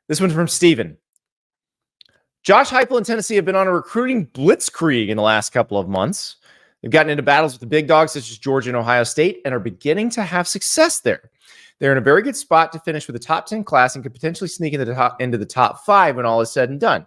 This one's from Steven. Josh Heupel and Tennessee have been on a recruiting blitzkrieg in the last couple of months. They've gotten into battles with the big dogs such as Georgia and Ohio State and are beginning to have success there. They're in a very good spot to finish with a top 10 class and could potentially sneak into the top 5 when all is said and done.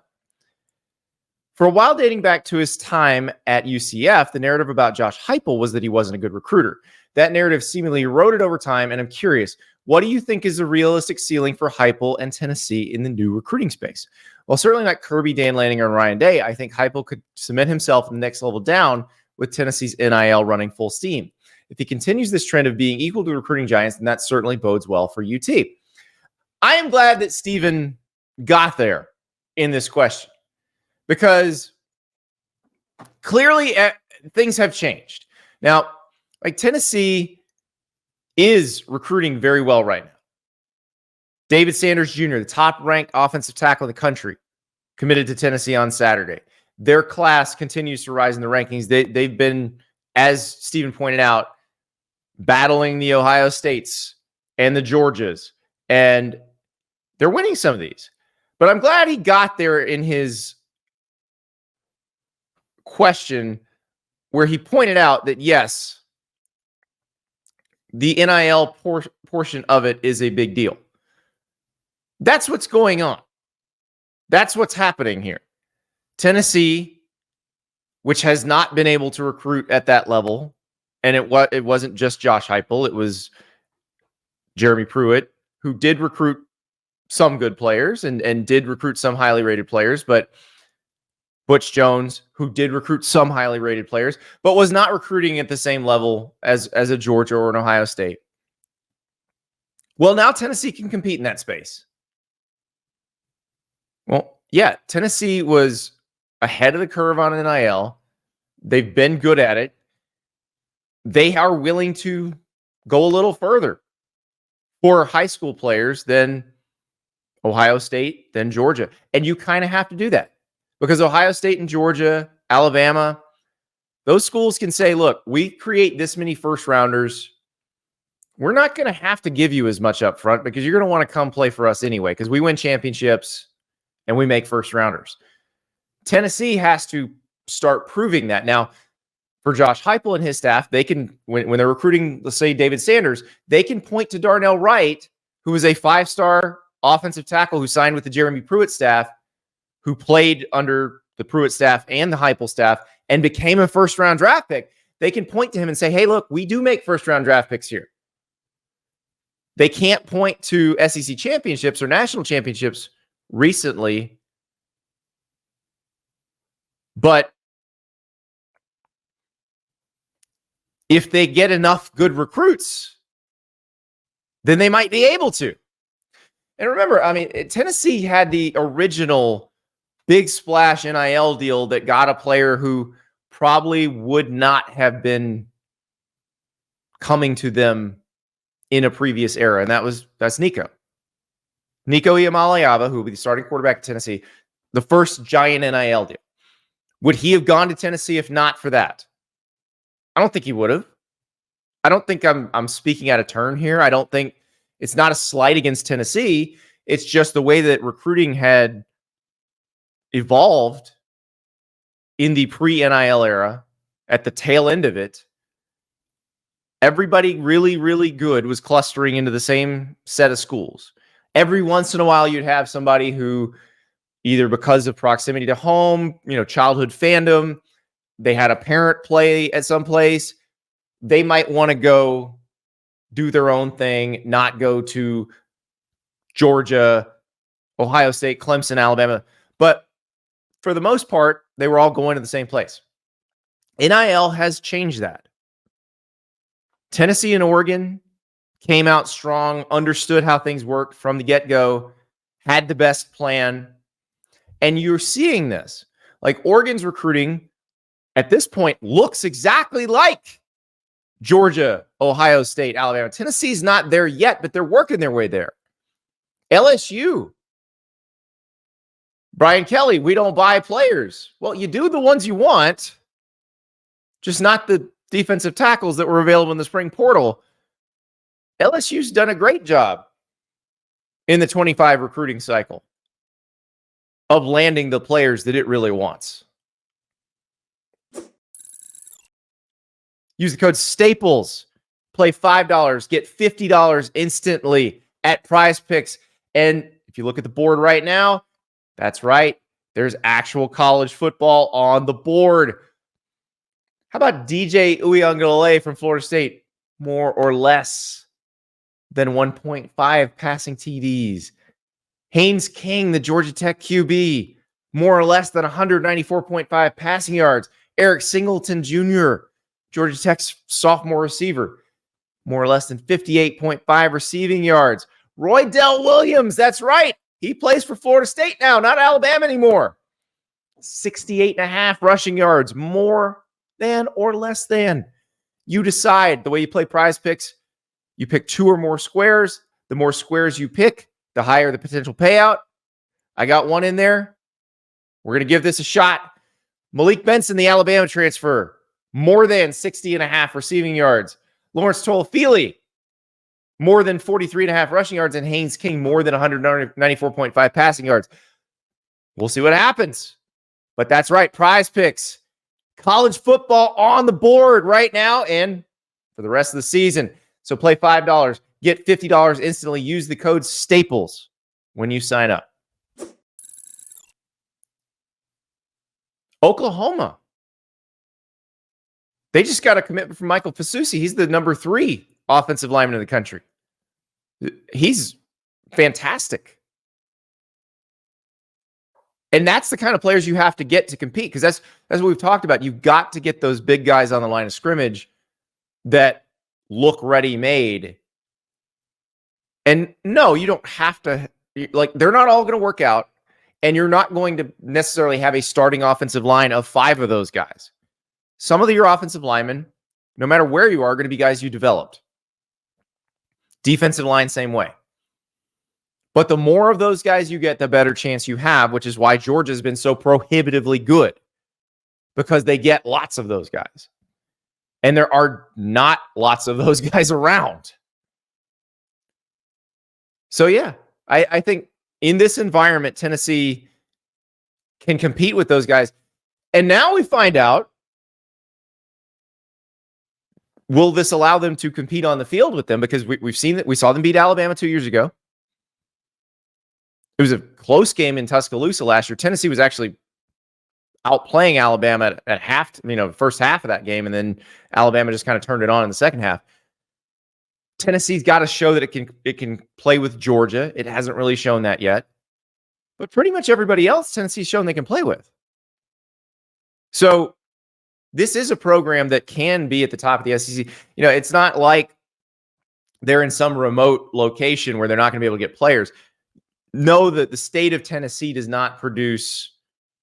For a while dating back to his time at UCF, the narrative about Josh Heupel was that he wasn't a good recruiter. That narrative seemingly eroded over time, and I'm curious, what do you think is the realistic ceiling for Heupel and Tennessee in the new recruiting space? Well, certainly not Kirby, Dan Lanning, or Ryan Day. I think Heupel could cement himself in the next level down with Tennessee's NIL running full steam. If he continues this trend of being equal to recruiting giants, then that certainly bodes well for UT. I am glad that Steven got there in this question because clearly things have changed. Now, like Tennessee is recruiting very well right now. David Sanders Jr., the top-ranked offensive tackle in the country, committed to Tennessee on Saturday. Their class continues to rise in the rankings. They've been, as Stephen pointed out, battling the Ohio States and the Georgias, and they're winning some of these. But I'm glad he got there in his question where he pointed out that, yes, the NIL portion of it is a big deal. That's what's going on. That's what's happening here. Tennessee, which has not been able to recruit at that level, and it wasn't just Josh Heupel, it was Jeremy Pruitt, who did recruit some good players and did recruit some highly rated players, but Butch Jones, who did recruit some highly rated players, but was not recruiting at the same level as a Georgia or an Ohio State. Well, now Tennessee can compete in that space. Well, yeah, Tennessee was ahead of the curve on NIL. They've been good at it. They are willing to go a little further for high school players than Ohio State, than Georgia. And you kind of have to do that because Ohio State and Georgia, Alabama, those schools can say, look, we create this many first rounders. We're not going to have to give you as much up front because you're going to want to come play for us anyway because we win championships and we make first rounders. Tennessee has to start proving that. Now, for Josh Heupel and his staff, they can, when they're recruiting, let's say, David Sanders, they can point to Darnell Wright, who is a 5-star offensive tackle who signed with the Jeremy Pruitt staff, who played under the Pruitt staff and the Heupel staff and became a first-round draft pick. They can point to him and say, hey, look, we do make first-round draft picks here. They can't point to SEC championships or national championships recently, but if they get enough good recruits, then they might be able to. And remember, I mean, Tennessee had the original big splash NIL deal that got a player who probably would not have been coming to them in a previous era, and that's Nico Iamaleava, who will be the starting quarterback at Tennessee, the first giant NIL deal. Would he have gone to Tennessee if not for that? I don't think he would have. I don't think I'm speaking out of turn here. I don't think it's not a slight against Tennessee. It's just the way that recruiting had evolved in the pre-NIL era at the tail end of it. Everybody really, really good was clustering into the same set of schools. Every once in a while, you'd have somebody who, either because of proximity to home, childhood fandom, they had a parent play at some place, they might want to go do their own thing, not go to Georgia, Ohio State, Clemson, Alabama. But for the most part, they were all going to the same place. NIL has changed that. Tennessee and Oregon came out strong, understood how things worked from the get-go, had the best plan. And you're seeing this. Like Oregon's recruiting at this point looks exactly like Georgia, Ohio State, Alabama. Tennessee's not there yet, but they're working their way there. LSU. Brian Kelly, we don't buy players. Well, you do the ones you want, just not the defensive tackles that were available in the spring portal. LSU's done a great job in the 25 recruiting cycle of landing the players that it really wants. Use the code Staples. Play $5, get $50 instantly at Prize Picks. And if you look at the board right now, that's right. There's actual college football on the board. How about DJ Uiagalelei from Florida State? More or less than 1.5 passing TDs. Haynes King, the Georgia Tech QB, more or less than 194.5 passing yards. Eric Singleton Jr., Georgia Tech's sophomore receiver, more or less than 58.5 receiving yards. Roy Dell Williams, that's right. He plays for Florida State now, not Alabama anymore. 68.5 rushing yards, more than or less than. You decide. The way you play Prize Picks, you pick 2 or more squares. The more squares you pick, the higher the potential payout. I got one in there. We're going to give this a shot. Malik Benson, the Alabama transfer, more than 60.5 receiving yards. Lawrence Toafili, more than 43.5 rushing yards. And Haynes King, more than 194.5 passing yards. We'll see what happens. But that's right, Prize Picks. College football on the board right now and for the rest of the season. So play $5, get $50 instantly. Use the code Staples when you sign up. Oklahoma. They just got a commitment from Michael Fasusi. He's the number 3 offensive lineman in the country. He's fantastic. And that's the kind of players you have to get to compete, because that's what we've talked about. You've got to get those big guys on the line of scrimmage that look ready-made. And no, you don't have to, like, they're not all going to work out, and you're not going to necessarily have a starting offensive line of 5 of those guys. Some of your offensive linemen, no matter where you are going to be guys you developed. Defensive line, same way. But the more of those guys you get, the better chance you have, which is why Georgia's been so prohibitively good, because they get lots of those guys. And there are not lots of those guys around. So, yeah, I think in this environment, Tennessee can compete with those guys. And now we find out, will this allow them to compete on the field with them? Because we've seen that we saw them beat Alabama 2 years ago. It was a close game in Tuscaloosa last year. Tennessee was actually outplaying Alabama at half, first half of that game, and then Alabama just kind of turned it on in the second half. Tennessee's got to show that it can play with Georgia. It hasn't really shown that yet. But pretty much everybody else, Tennessee's shown they can play with. So this is a program that can be at the top of the SEC. It's not like they're in some remote location where they're not going to be able to get players. Know that the state of Tennessee does not produce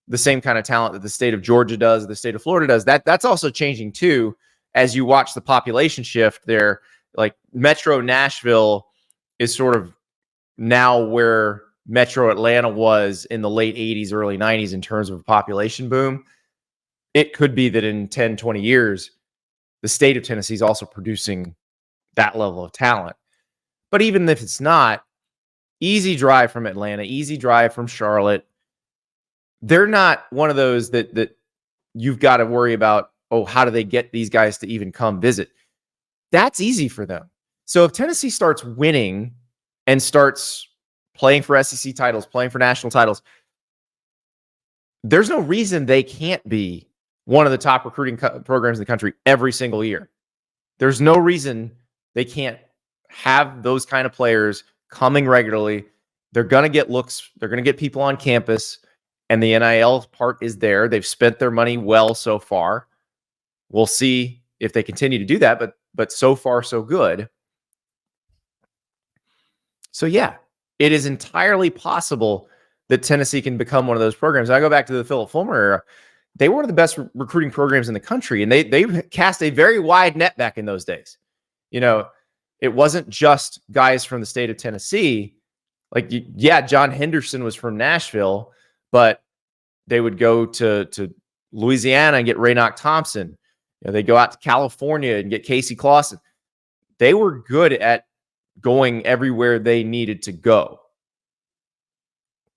the same kind of talent that the state of Georgia does, or the state of Florida does. That's also changing too, as you watch the population shift there. Like Metro Nashville is sort of now where Metro Atlanta was in the late 80s, early 90s in terms of a population boom. It could be that in 10, 20 years, the state of Tennessee is also producing that level of talent. But even if it's not, easy drive from Atlanta, easy drive from Charlotte. They're not one of those that you've got to worry about, how do they get these guys to even come visit? That's easy for them. So if Tennessee starts winning and starts playing for SEC titles, playing for national titles, there's no reason they can't be one of the top recruiting programs in the country every single year. There's no reason they can't have those kind of players coming regularly. They're going to get looks. They're going to get people on campus, and the NIL part is there. They've spent their money well so far. We'll see if they continue to do that, but so far, so good. So, yeah, it is entirely possible that Tennessee can become one of those programs. I go back to the Philip Fulmer era. They were one of the best recruiting programs in the country, and they cast a very wide net back in those days. It wasn't just guys from the state of Tennessee. Like, John Henderson was from Nashville, but they would go to Louisiana and get Raynoch Thompson. They go out to California and get Casey Clausen. They were good at going everywhere they needed to go.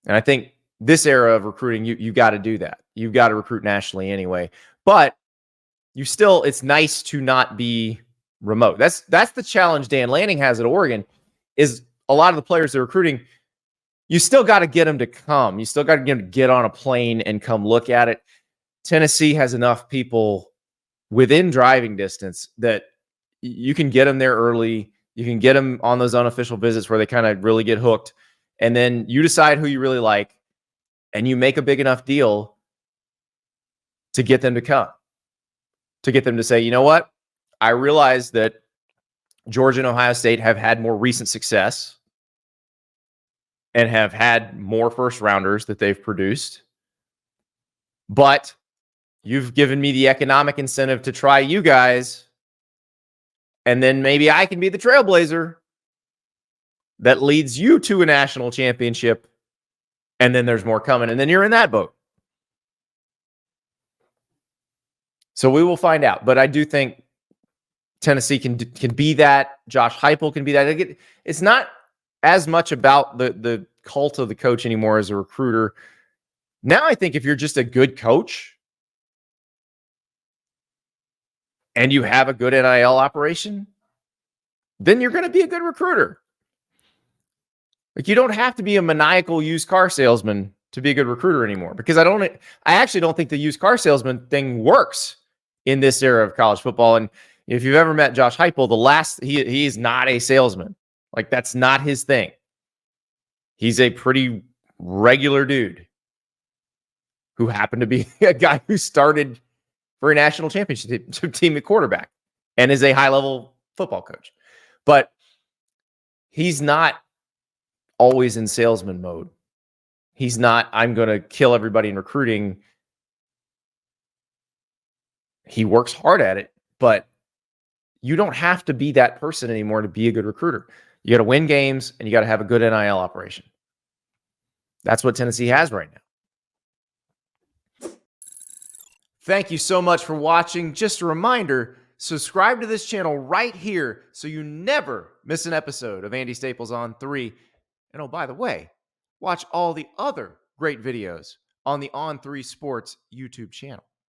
And I think this era of recruiting, you got to do that. You've got to recruit nationally anyway. But it's nice to not be remote. That's the challenge Dan Lanning has at Oregon, is a lot of the players they're recruiting, you still got to get them to come. You still got to get them to get on a plane and come look at it. Tennessee has enough people within driving distance that you can get them there early. You can get them on those unofficial visits where they kind of really get hooked. And then you decide who you really like, and you make a big enough deal to get them to come, to get them to say, you know what? I realize that Georgia and Ohio State have had more recent success and have had more first rounders that they've produced. But you've given me the economic incentive to try you guys. And then maybe I can be the trailblazer that leads you to a national championship. And then there's more coming. And then you're in that boat. So we will find out. But I do think Tennessee can be that. Josh Heupel can be that. It's not as much about the cult of the coach anymore as a recruiter. Now I think if you're just a good coach and you have a good NIL operation, then you're going to be a good recruiter. Like, you don't have to be a maniacal used car salesman to be a good recruiter anymore, because I actually don't think the used car salesman thing works in this era of college football. And if you've ever met Josh Heupel, he is not a salesman. Like, that's not his thing. He's a pretty regular dude who happened to be a guy who started for a national championship team at quarterback and is a high-level football coach. But he's not always in salesman mode. He's not, I'm going to kill everybody in recruiting. He works hard at it, but you don't have to be that person anymore to be a good recruiter. You got to win games, and you got to have a good NIL operation. That's what Tennessee has right now. Thank you so much for watching. Just a reminder, subscribe to this channel right here so you never miss an episode of Andy Staples on 3. And oh, by the way, watch all the other great videos on the On3 Sports YouTube channel.